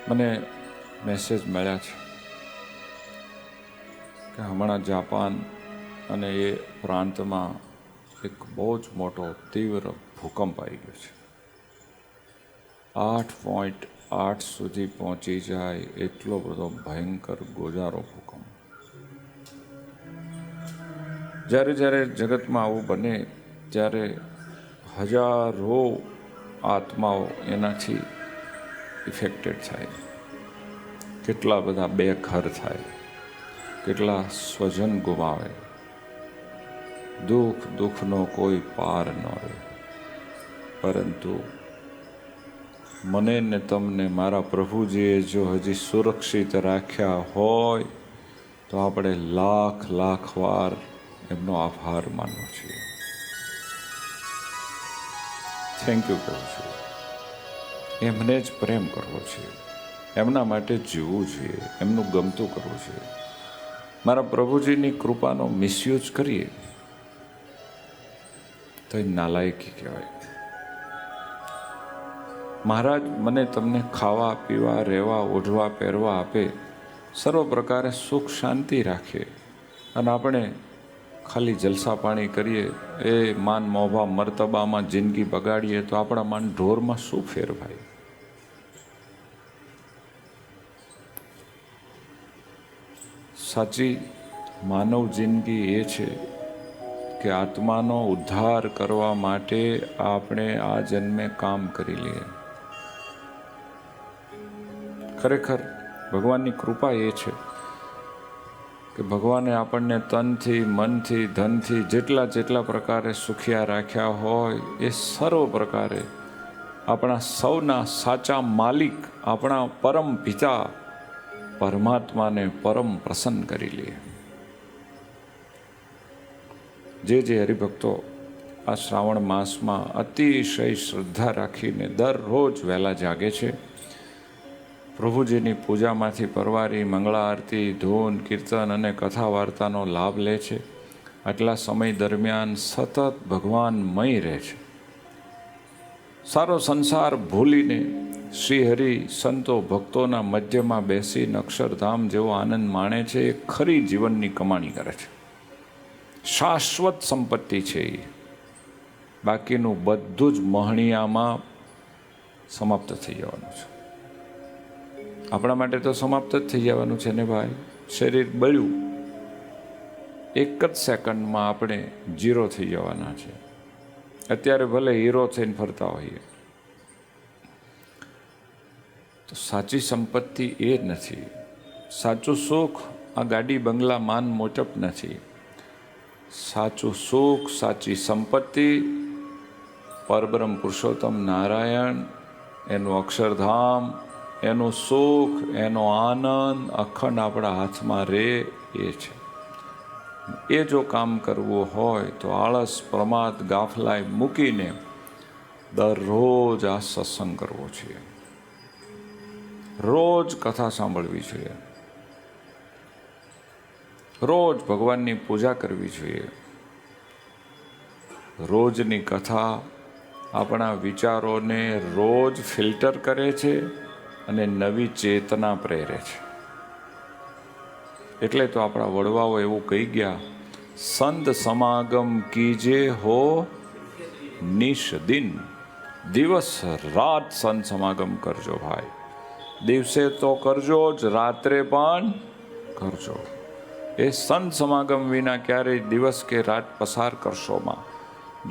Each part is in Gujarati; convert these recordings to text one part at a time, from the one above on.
મને મેસેજ મળ્યા છે કે હમણાં જાપાન અને એ પ્રાંતમાં એક બહુ જ મોટો તીવ્ર ભૂકંપ આવી ગયો છે. 8.8 સુધી પહોંચી જાય એટલો બધો ભયંકર ગોજારો ભૂકંપ. જ્યારે જ્યારે જગતમાં આવું બને ત્યારે હજારો આત્માઓ એનાથી ઇફેક્ટેડ થાય. કેટલા બધા બેઘર થાય, કેટલા સ્વજન ગુમાવે, દુઃખનો કોઈ પાર ન રહે. પરંતુ મને ને તમને મારા પ્રભુજીએ જો હજી સુરક્ષિત રાખ્યા હોય તો આપણે લાખ વાર એમનો આભાર માનવો જોઈએ. થેન્ક યુ કહું છું. એમને જ પ્રેમ કરવો છે, એમના માટે જીવવું જોઈએ, એમનું ગમતું કરવું જોઈએ. મારા પ્રભુજીની કૃપાનો મિસયુઝ કરીએ તો એ નાલાયકી કહેવાય. મહારાજ મને તમને ખાવા પીવા રહેવા ઓઢવા પહેરવા આપે, સર્વ પ્રકારે સુખ શાંતિ રાખે, અને આપણે ખાલી જલસા પાણી કરીએ, એ માન મોભા મર્તબામાં જિંદગી બગાડીએ તો આપણા માન ઢોરમાં શું ફેર ભાઈ? સાચી માનવ જિંદગી એ છે કે આત્માનો ઉદ્ધાર કરવા માટે આપણે આ જન્મે કામ કરી લઈએ. ખરેખર ભગવાનની કૃપા એ છે કે ભગવાને આપણને તનથી મનથી ધનથી જેટલા પ્રકારે સુખિયા રાખ્યા હોય એ સર્વ પ્રકારે આપણા સૌના સાચા માલિક આપણા પરમ પિતા પરમાત્માને પરમ પ્રસન્ન કરી લે. જે હરિભક્તો આ શ્રાવણ માસમાં અતિશય શ્રદ્ધા રાખીને દરરોજ વહેલા જાગે છે, પ્રભુજીની પૂજામાંથી પરવારી મંગળા આરતી, ધૂન, કીર્તન અને કથા વાર્તાનો લાભ લે છે, આટલા સમય દરમિયાન સતત ભગવાનમય રહે છે. સારો સંસાર ભૂલીને શ્રીહરિ સંતો ભક્તોના મધ્યમાં બેસીને અક્ષરધામ જેવો આનંદ માણે છે. એ ખરી જીવનની કમાણી કરે છે. શાશ્વત સંપત્તિ છે એ. બાકીનું બધું જ મહણિયામાં સમાપ્ત થઈ જવાનું છે. આપણા માટે તો સમાપ્ત જ થઈ જવાનું છે ને ભાઈ. શરીર બળ્યું, એક જ સેકન્ડમાં આપણે 0 થઈ જવાના છે. અત્યારે ભલે હીરો થઈને ફરતા હોઈએ, તો સાચી સંપત્તિ એ નથી. સાચું સુખ આ ગાડી બંગલા માન મોટપ નથી. સાચું સુખ, સાચી સંપત્તિ પરબ્રહ્મ પુરુષોત્તમ નારાયણ, એનું અક્ષરધામ, એનું સુખ, એનો આનંદ અખંડ આપણા હાથમાં રહે એ છે. એ જો કામ કરવું હોય તો આળસ, પ્રમાદ, ગાફલાઈ મૂકીને દરરોજ આ સત્સંગ કરવો જોઈએ, રોજ કથા સાંભળવી જોઈએ, રોજ ભગવાનની પૂજા કરવી જોઈએ. રોજની કથા આપણા વિચારોને રોજ ફિલ્ટર કરે છે અને નવી ચેતના પ્રેરે છે. એટલે તો આપણા વડવાઓ એવું કહી ગયા, સંત સમાગમ કીજે હો નિશ દિન, દિવસ રાત સંત સમાગમ કરજો ભાઈ. દિવસે તો કરજો જ, રાત્રે પણ કરજો. એ સંત સમાગમ વિના ક્યારેય દિવસ કે રાત પસાર કરશોમાં.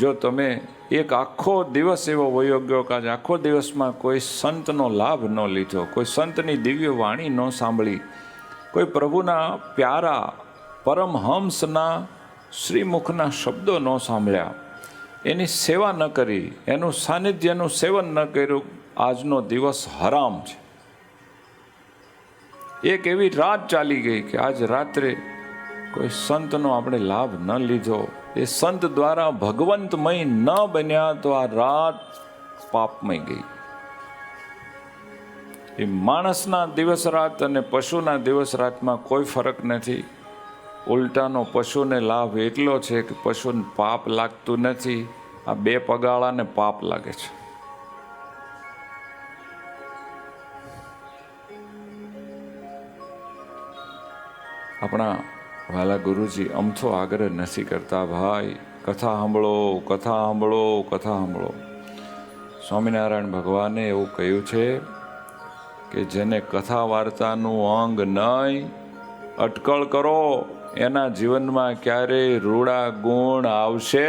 જો તમે એક આખો દિવસ એવો વયો ગયો કે આજે આખો દિવસમાં કોઈ સંતનો લાભ ન લીધો, કોઈ સંતની દિવ્ય વાણી ન સાંભળી, કોઈ પ્રભુના પ્યારા પરમહંસના શ્રીમુખના શબ્દો ન સાંભળ્યા, એની સેવા ન કરી, એનું સાનિધ્યનું સેવન ન કર્યું, આજનો દિવસ હરામ છે. એક એવી રાત ચાલી ગઈ કે આજ રાત્રે કોઈ સંતનો આપણે લાભ ન લીધો, એ સંત દ્વારા ભગવંતમય ન બન્યા તો આ રાત પાપમય ગઈ. એ માણસના દિવસ રાત અને પશુના દિવસ રાતમાં કોઈ ફરક નથી. ઉલટાનો પશુને લાભ એટલો છે કે પશુને પાપ લાગતું નથી, આ 2 પગાળાને પાપ લાગે છે. આપણા વાલા ગુરુજી અમથો આગ્રહ નથી કરતા, ભાઈ કથા સાંભળો, કથા સાંભળો, કથા સાંભળો. સ્વામિનારાયણ ભગવાને એવું કહ્યું છે કે જેને કથા વાર્તાનું અંગ નહીં અટકળ કરો એના જીવનમાં ક્યારેય રૂડા ગુણ આવશે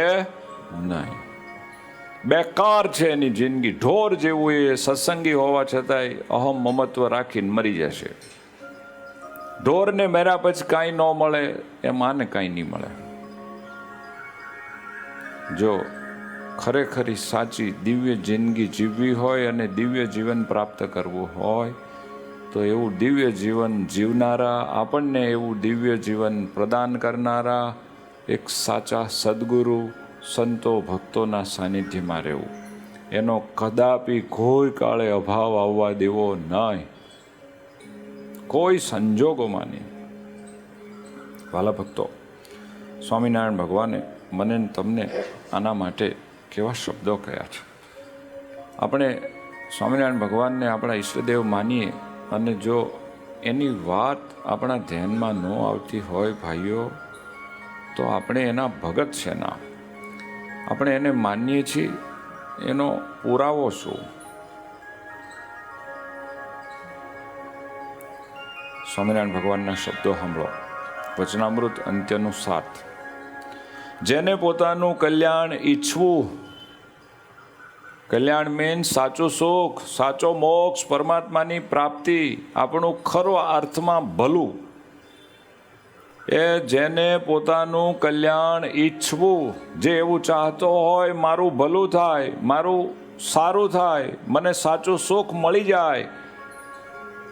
નહીં. બેકાર છે એની જિંદગી, ઢોર જેવું. એ સત્સંગી હોવા છતાંય અહમ મમત્વ રાખીને મરી જશે. ઢોરને મેરા પછી કાંઈ ન મળે એમ આને કાંઈ નહીં મળે. જો ખરેખરી સાચી દિવ્ય જિંદગી જીવવી હોય અને દિવ્ય જીવન પ્રાપ્ત કરવું હોય તો એવું દિવ્ય જીવન જીવનારા, આપણને એવું દિવ્ય જીવન પ્રદાન કરનારા એક સાચા સદગુરુ, સંતો, ભક્તોના સાનિધ્યમાં રહેવું. એનો કદાપી કોઈ કાળે અભાવ આવવા દેવો નહીં, કોઈ સંજોગોમાં નહીં. વાલા ભક્તો, સ્વામિનારાયણ ભગવાને મને તમને આના માટે કેવા શબ્દો કહ્યા છે. આપણે સ્વામિનારાયણ ભગવાનને આપણા ઈષ્ટદેવ માનીએ અને જો એની વાત આપણા ધ્યાનમાં ન આવતી હોય ભાઈઓ, તો આપણે એના ભગત છે ના. આપણે એને માનીએ છીએ, એનો પુરાવો શું? સ્વામિનારાયણ ભગવાનના શબ્દો સાંભળો. વચનામૃત અંત્યનું 7. જેને પોતાનું કલ્યાણ ઈચ્છવું, કલ્યાણ મીન્સ સાચું સુખ, સાચો મોક્ષ, પરમાત્માની પ્રાપ્તિ, આપણું ખરો અર્થમાં ભલું. એ જેને પોતાનું કલ્યાણ ઈચ્છવું, જે એવું ચાહતો હોય મારું ભલું થાય, મારું સારું થાય, મને સાચું સુખ મળી જાય,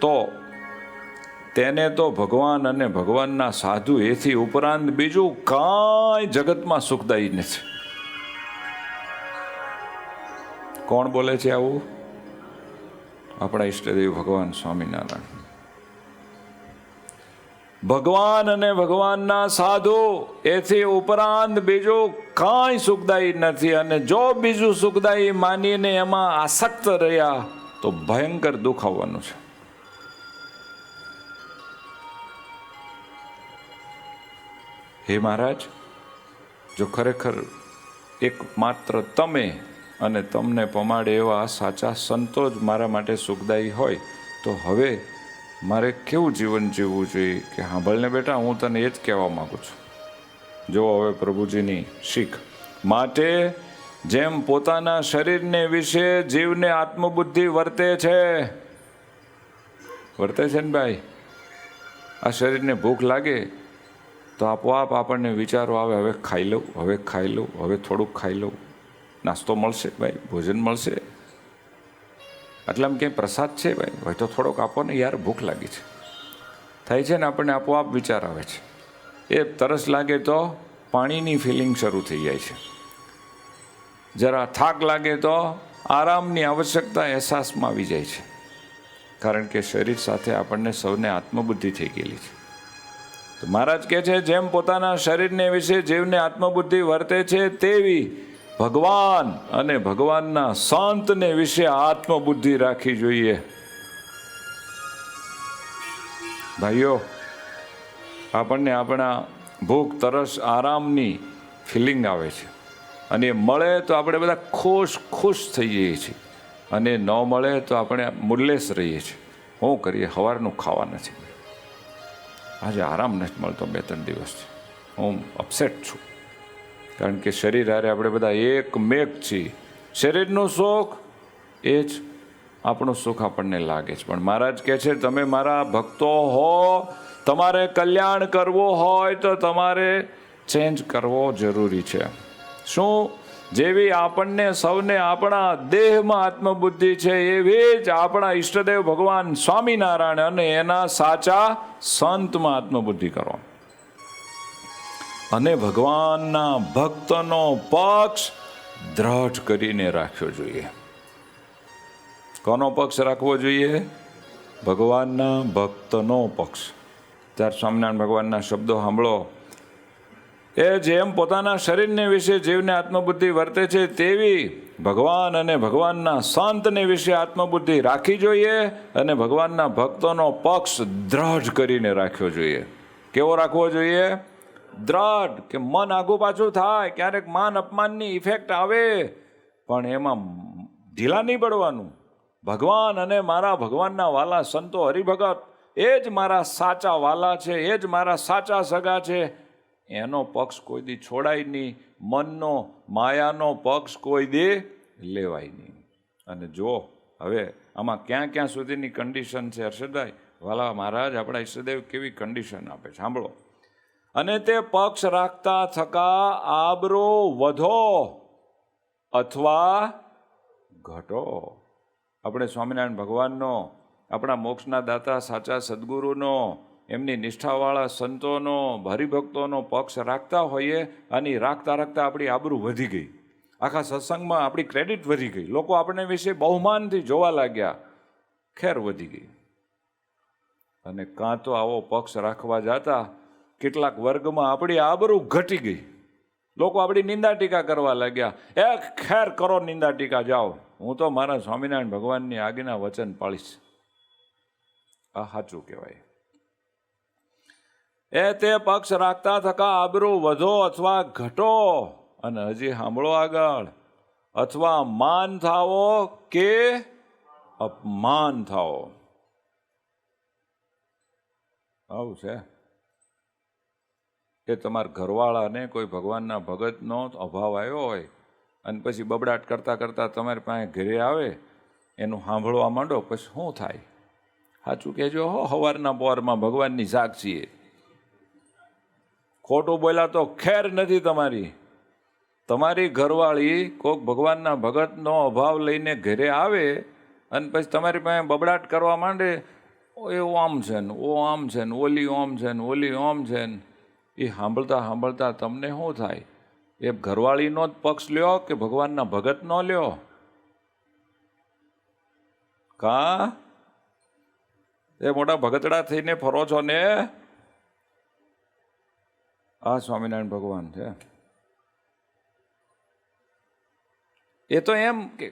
તો તેને તો ભગવાન અને ભગવાનના સાધુ એથી ઉપરાંત બીજું કાંઈ જગતમાં સુખદાયી નથી. કોણ બોલે છે આવું? આપણા ઈષ્ટદેવ ભગવાન સ્વામિનારાયણ. ભગવાન અને ભગવાનના સાધુ એથી ઉપરાંત બીજું કાંઈ સુખદાયી નથી. અને જો બીજું સુખદાયી માનીને એમાં આસક્ત રહ્યા તો ભયંકર દુઃખ આવવાનું છે. હે મહારાજ, જો ખરેખર એકમાત્ર તમે અને તમને પમાડે એવા સાચા સંતો જ મારા માટે સુખદાયી હોય તો હવે મારે કેવું જીવન જીવવું જોઈએ? કે સાંભળને બેટા, હું તને એ જ કહેવા માગું છું. જો હવે પ્રભુજીની શીખ માટે જેમ પોતાના શરીરને વિશે જીવને આત્મબુદ્ધિ વર્તે છે ને ભાઈ. આ શરીરને ભૂખ લાગે તો આપોઆપ આપણને વિચારો આવે, હવે ખાઈ લઉં, હવે ખાઈ લઉં, હવે થોડુંક ખાઈ લઉં, નાસ્તો મળશે ભાઈ, ભોજન મળશે, આટલામાં ક્યાંય પ્રસાદ છે ભાઈ, હોય તો થોડોક આપો ને યાર, ભૂખ લાગી છે. થાય છે ને આપણને આપોઆપ વિચાર આવે છે. એ તરસ લાગે તો પાણીની ફિલિંગ શરૂ થઈ જાય છે. જરા થાક લાગે તો આરામની આવશ્યકતા અહેસાસમાં આવી જાય છે. કારણ કે શરીર સાથે આપણને સૌને આત્મબુદ્ધિ થઈ ગયેલી છે. તો મહારાજ કહે છે જેમ પોતાના શરીરને વિશે જીવને આત્મબુદ્ધિ વર્તે છે તેવી ભગવાન અને ભગવાનના સંતને વિશે આત્મબુદ્ધિ રાખવી જોઈએ. ભાઈઓ, આપણને આપણા ભૂખ, તરસ, આરામની ફિલિંગ આવે છે અને એ મળે તો આપણે બધા ખુશ થઈ જઈએ છીએ અને ન મળે તો આપણે મૂડલેસ રહીએ છીએ. શું કરીએ? સવારનું ખાવા નથી, આજે આરામ નથી મળતો, 2-3 દિવસથી હું અપસેટ છું. કારણ કે શરીર હારે આપણે બધા એક મેક છીએ. શરીરનું સુખ એ જ આપણું સુખ આપણને લાગે છે. પણ મહારાજ કહે છે તમે મારા ભક્તો હો, તમારે કલ્યાણ કરવું હોય તો તમારે ચેન્જ કરવો જરૂરી છે. શું? જેવી આપણને સૌને આપણા દેહમાં આત્મબુદ્ધિ છે એવી જ આપણા ઈષ્ટદેવ ભગવાન સ્વામિનારાયણ અને એના સાચા સંતમાં આત્મબુદ્ધિ કરો. અને ભગવાનના ભક્તનો પક્ષ દ્રઢ કરીને રાખ્યો જોઈએ. કોનો પક્ષ રાખવો જોઈએ? ભગવાનના ભક્તનો પક્ષ. ત્યારે સ્વામિનારાયણ ભગવાનના શબ્દો સાંભળો. એ જેમ પોતાના શરીરને વિશે જીવને આત્મબુદ્ધિ વર્તે છે તેવી ભગવાન અને ભગવાનના સંતને વિશે આત્મબુદ્ધિ રાખવી જોઈએ અને ભગવાનના ભક્તોનો પક્ષ દ્રઢ કરીને રાખ્યો જોઈએ. કેવો રાખવો જોઈએ? દ્રઢ, કે મન આગું પાછું થાય, ક્યારેક માન અપમાનની ઇફેક્ટ આવે, પણ એમાં ઢીલા નહીં પડવાનું. ભગવાન અને મારા ભગવાનના વાલા સંતો હરિભગત એ જ મારા સાચા વાલા છે, એ જ મારા સાચા સગા છે. એનો પક્ષ કોઈ દી છોડાય નહીં, મનનો માયાનો પક્ષ કોઈ દી લેવાય નહીં. અને જો હવે આમાં ક્યાં ક્યાં સુધીની કન્ડિશન છે હર્ષદભાઈ? વાલા મહારાજ આપણા ઈષ્ટદેવ કેવી કન્ડિશન આપે છે, સાંભળો. અને તે પક્ષ રાખતા થકા આબરો વધો અથવા ઘટો. આપણે સ્વામિનારાયણ ભગવાનનો, આપણા મોક્ષના દાતા સાચા સદગુરુનો, એમની નિષ્ઠાવાળા સંતોનો, હરિભક્તોનો પક્ષ રાખતા હોઈએ અને રાખતા રાખતા આપણી આબરૂ વધી ગઈ, આખા સત્સંગમાં આપણી ક્રેડિટ વધી ગઈ, લોકો આપણે વિશે બહુમાનથી જોવા લાગ્યા, ખેર વધી ગઈ. અને કાં તો આવો પક્ષ રાખવા જતા કેટલાક વર્ગમાં આપણી આબરૂ ઘટી ગઈ, લોકો આપણી નિંદા ટીકા કરવા લાગ્યા. એ ખેર કરો, નિંદા ટીકા જાઓ, હું તો મારા સ્વામિનારાયણ ભગવાનની આજ્ઞા વચન પાળીશ. આ સાચું કહેવાય. એ તે પક્ષ રાખતા થકા આબરૂ વધો અથવા ઘટો. અને હજી સાંભળો આગળ, અથવા માન થાવો કે અપમાન થાવો. આવું છે. એ તમારા ઘરવાળાને કોઈ ભગવાનના ભગતનો અભાવ આવ્યો હોય અને પછી બબડાટ કરતાં કરતાં તમારી પાસે ઘરે આવે, એનું સાંભળવા માંડો, પછી શું થાય? સાચું કહેજો હો, સવારના પોરમાં ભગવાનની સાક્ષીએ. ખોટું બોલ્યા તો ખેર નથી તમારી. તમારી ઘરવાળી કોઈક ભગવાનના ભગતનો અભાવ લઈને ઘરે આવે અને પછી તમારી પાસે બબડાટ કરવા માંડે, એ આમ છે ને, ઓ આમ છે ને, ઓલી ઓમ છે ને, ઓલી ઓમ છે ને. એ સાંભળતા સાંભળતા તમને શું થાય? એ ઘરવાળીનો જ પક્ષ લ્યો કે ભગવાનના ભગતનો લ્યો? કા એ મોટા ભગતડા થઈને ફરો છો ને? આ સ્વામિનારાયણ ભગવાન છે. એ તો એમ કે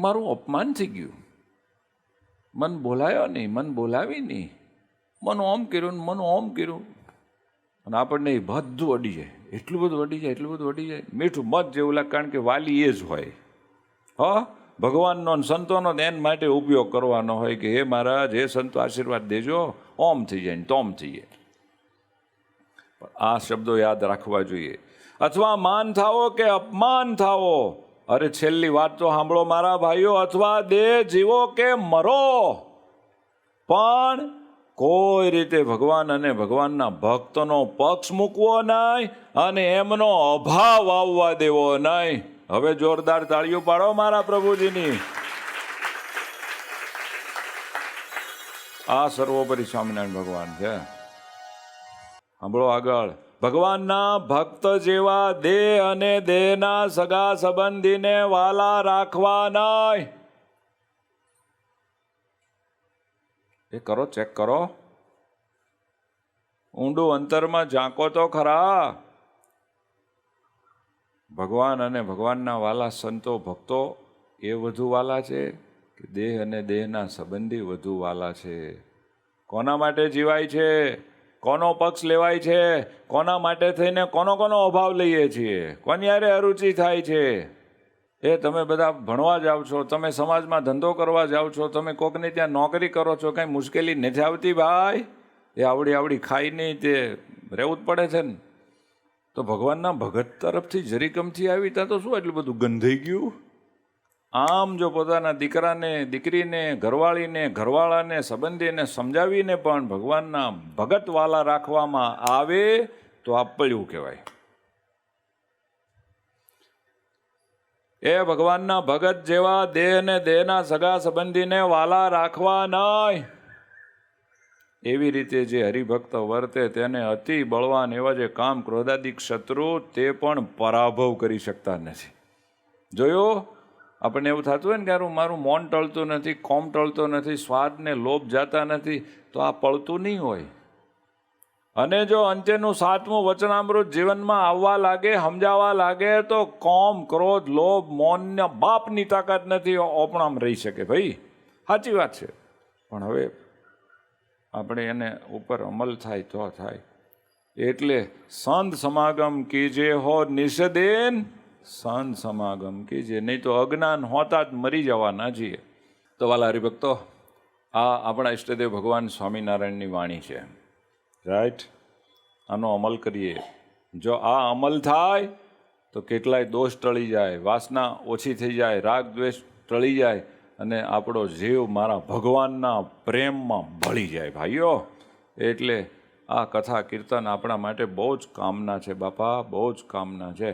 મારું અપમાન થઈ ગયું, મન બોલાયો નહીં, મન બોલાવી નહીં, મન ઓમ કર્યું ને મન ઓમ કર્યું. અને આપણને એ બધું અડી જાય, એટલું બધું અડી જાય, એટલું બધું અડી જાય. મીઠું મત જેવું લાગે, કારણ કે વાલી એ જ હોય. ભગવાનનો સંતોનો એન માટે ઉપયોગ કરવાનો હોય કે હે મહારાજ, હે સંતો આશીર્વાદ દેજો, ઓમ થઈ જાય ને તોમ થઈ જાય. આ શબ્દો યાદ રાખવા જોઈએ. અથવા માન થાવો કે અપમાન થાવો. અરે છેલ્લી વાત તો સાંભળો મારા ભાઈઓ. અથવા દેહ જીવો કે મરો, પણ કોઈ રીતે ભગવાન અને ભગવાનના ભક્તનો પક્ષ મૂકવો નહીં અને એમનો અભાવ આવવા દેવો નહીં. હવે જોરદાર તાળીઓ પાડો મારા પ્રભુજીની. આ સર્વોપરી સ્વામિનારાયણ ભગવાન છે. સાંભળો આગળ. ભગવાનના ભક્ત જેવા દેહ અને દેહના સગા સંબંધીને વાલા રાખવા નહીં. એ કરો, ચેક કરો, ઊંડું અંતરમાં ઝાંકો તો ખરા. ભગવાન અને ભગવાનના વાલા સંતો ભક્તો એ વધુ વાલા છે કે દેહ અને દેહના સંબંધી વધુ વાલા છે? કોના માટે જીવાય છે? કોનો પક્ષ લેવાય છે? કોના માટે થઈને કોનો કોનો અભાવ લઈએ છીએ? કોની યારે અરુચિ થાય છે? એ તમે બધા ભણવા જાઓ છો, તમે સમાજમાં ધંધો કરવા જાઓ છો, તમે કોકને ત્યાં નોકરી કરો છો, કાંઈ મુશ્કેલી નથી આવતી ભાઈ? એ આવડી આવડી ખાઈને તે રહેવું જ પડે છે ને. તો ભગવાનના ભગત તરફથી જરીકમથી આવી ત્યાં તો શું એટલું બધું ગંધાઈ ગયું? આમ જો પોતાના દીકરાને, દીકરીને, ઘરવાળીને, ઘરવાળાને, સંબંધીને સમજાવીને પણ ભગવાનના ભગતવાલા રાખવામાં આવે તો આ પડ્યું કહેવાય. એ ભગવાનના ભગત જેવા દેહ અને દેહના સગા સંબંધીને વાલા રાખવા નહીં. એવી રીતે જે હરિભક્ત વર્તે તેને અતિ બળવાન એવા જે કામ ક્રોધાદિક શત્રુ તે પણ પરાભવ કરી શકતા નથી. જોયું? આપણને એવું થતું હોય ને કે મારું મૌન ટળતું નથી, કોમ ટળતો નથી, સ્વાદ ને લોભ જાતા નથી, તો આ પળતું નહીં હોય. અને જો અંત્યનું 7મું વચનામૃત જીવનમાં આવવા લાગે, સમજાવવા લાગે, તો કોમ, ક્રોધ, લોભ, મૌનના બાપની તાકાત નથી ઓપણામ રહી શકે. ભાઈ સાચી વાત છે, પણ હવે આપણે એને ઉપર અમલ થાય તો થાય. એટલે સંત સમાગમ કીજે હો નિષદેન, સંત સમાગમ કીજે, નહીં તો અજ્ઞાન હોતા જ મરી જવાના છીએ. તો વાલા હરિભક્તો, આ આપણા ઈષ્ટદેવ ભગવાન સ્વામિનારાયણની વાણી છે, રાઈટ. આનો અમલ કરીએ. જો આ અમલ થાય તો કેટલાય દોષ ટળી જાય, વાસના ઓછી થઈ જાય, રાગ દ્વેષ ટળી જાય અને આપણો જીવ મારા ભગવાનના પ્રેમમાં ભળી જાય ભાઈઓ. એટલે આ કથા કીર્તન આપણા માટે બહુ જ કામના છે બાપા, બહુ જ કામના છે.